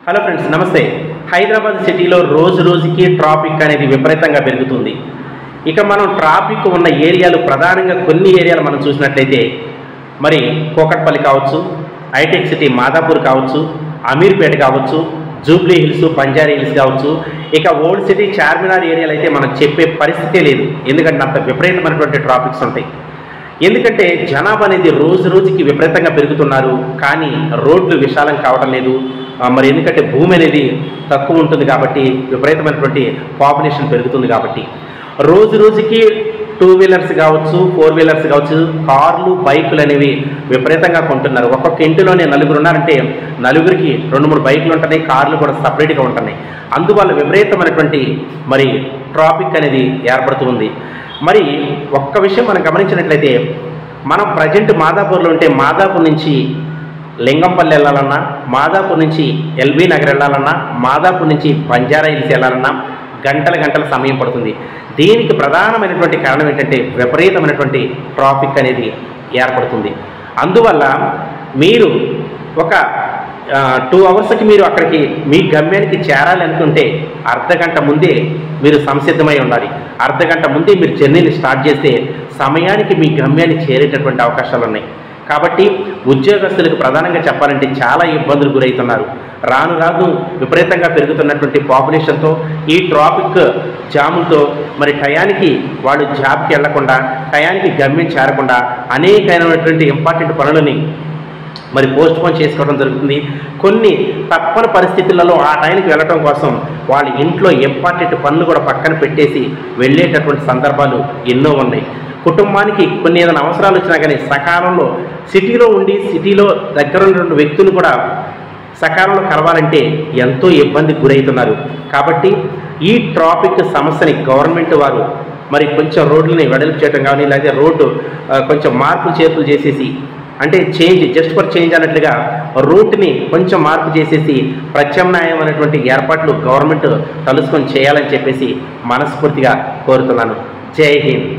Hello friends, నమస్తే. హైదరాబాద్ సిటీలో రోజు రోజుకి ట్రాఫిక్ అనేది విపరీతంగా పెరుగుతుంది. ఇక మనం ట్రాఫిక్ ఉన్న ఏరియాలు ప్రధానంగా కొన్ని ఏరియాలు మనం చూసినట్లయితే మరి కూకట్పల్లి కావచ్చు, హైటెక్ సిటీ మాదాపూర్ కావచ్చు, అమీర్పేట కావచ్చు, జూబ్లీ హిల్స్, బంజారా హిల్స్ కావచ్చు, ఇక ఓల్డ్ సిటీ చార్మినార్ ఏరియాలు అయితే మనం చెప్పే పరిస్థితే లేదు. ఎందుకంటే అంత విపరీతమైనటువంటి ట్రాఫిక్స్ ఉంటాయి. ఎందుకంటే జనాభా అనేది రోజు రోజుకి విపరీతంగా పెరుగుతున్నారు, కానీ రోడ్లు విశాలం కావడం లేదు. మరి ఎందుకంటే భూమి అనేది తక్కువ ఉంటుంది కాబట్టి, విపరీతమైనటువంటి పాపులేషన్ పెరుగుతుంది కాబట్టి రోజు రోజుకి 2 వీలర్స్ కావచ్చు, 4 వీలర్స్ కావచ్చు, కార్లు, బైకులు అనేవి విపరీతంగా కొంటున్నారు. ఒక్కొక్క ఇంటిలోనే నలుగురు ఉన్నారంటే నలుగురికి 2-3 బైకులు ఉంటున్నాయి, కార్లు కూడా సపరేట్గా ఉంటున్నాయి. అందువల్ల విపరీతమైనటువంటి మరి ట్రాఫిక్ అనేది ఏర్పడుతుంది. మరి ఒక్క విషయం మనం గమనించినట్లయితే, మనం ప్రజెంట్ మాదాపూర్లో ఉంటే మాదాపూర్ నుంచి లింగంపల్లి వెళ్ళాలన్నా, మాదాపూర్ నుంచి ఎల్బీ నగర్ వెళ్ళాలన్నా, మాదాపూర్ నుంచి బంజారా హిల్స్ వెళ్ళాలన్నా గంటల సమయం పడుతుంది. దీనికి ప్రధానమైనటువంటి కారణం ఏంటంటే విపరీతమైనటువంటి ట్రాఫిక్ అనేది ఏర్పడుతుంది. అందువల్ల మీరు ఒక 2 అవర్స్కి మీరు అక్కడికి మీ గమ్యానికి చేరాలి అనుకుంటే అర్ధగంట ముందే మీరు సంసిద్ధమై ఉండాలి. అర్ధగంట ముందే మీరు జర్నీని స్టార్ట్ చేస్తే సమయానికి మీ గమ్యాన్ని చేరేటటువంటి అవకాశాలు ఉన్నాయి. కాబట్టి ఉద్యోగస్తులకు ప్రధానంగా చెప్పాలంటే చాలా ఇబ్బందులు గురవుతున్నారు. రాను రాను విపరీతంగా పెరుగుతున్నటువంటి పాపులేషన్తో, ఈ ట్రాఫిక్ జాములతో మరి టయానికి వాళ్ళు జాబ్కి వెళ్లకుండా, టయానికి గమ్యం చేరకుండా అనేకమైనటువంటి ఇంపార్టెంట్ పనులని మరి పోస్ట్పోన్ చేసుకోవడం జరుగుతుంది. కొన్ని తప్పని పరిస్థితులలో ఆ టైంకి వెళ్ళటం కోసం వాళ్ళ ఇంట్లో ఇంపార్టెంట్ పనులు కూడా పక్కన పెట్టేసి వెళ్ళేటటువంటి సందర్భాలు ఎన్నో ఉన్నాయి. కుటుంబానికి కొన్ని ఏదైనా అవసరాలు వచ్చినా కానీ సకాలంలో సిటీలో ఉండి సిటీలో దగ్గర ఉన్నటువంటి వ్యక్తులు కూడా సకాలంలో కలవాలంటే ఎంతో ఇబ్బందికి గురవుతున్నారు. కాబట్టి ఈ ట్రాఫిక్ సమస్యని గవర్నమెంట్ వారు మరి కొంచెం రోడ్లని వెడల్పు చేయడం కానీ, లేదా రోడ్డు కొంచెం మార్పులు చేర్పులు చేసేసి, అంటే జస్ట్ ఫర్ చేంజ్ అన్నట్లుగా రూట్ని కొంచెం మార్పు చేసేసి ప్రత్యామ్నాయం అనేటువంటి ఏర్పాట్లు గవర్నమెంట్ తలుసుకొని చేయాలని చెప్పేసి మనస్ఫూర్తిగా కోరుతున్నాను. జై హింద్.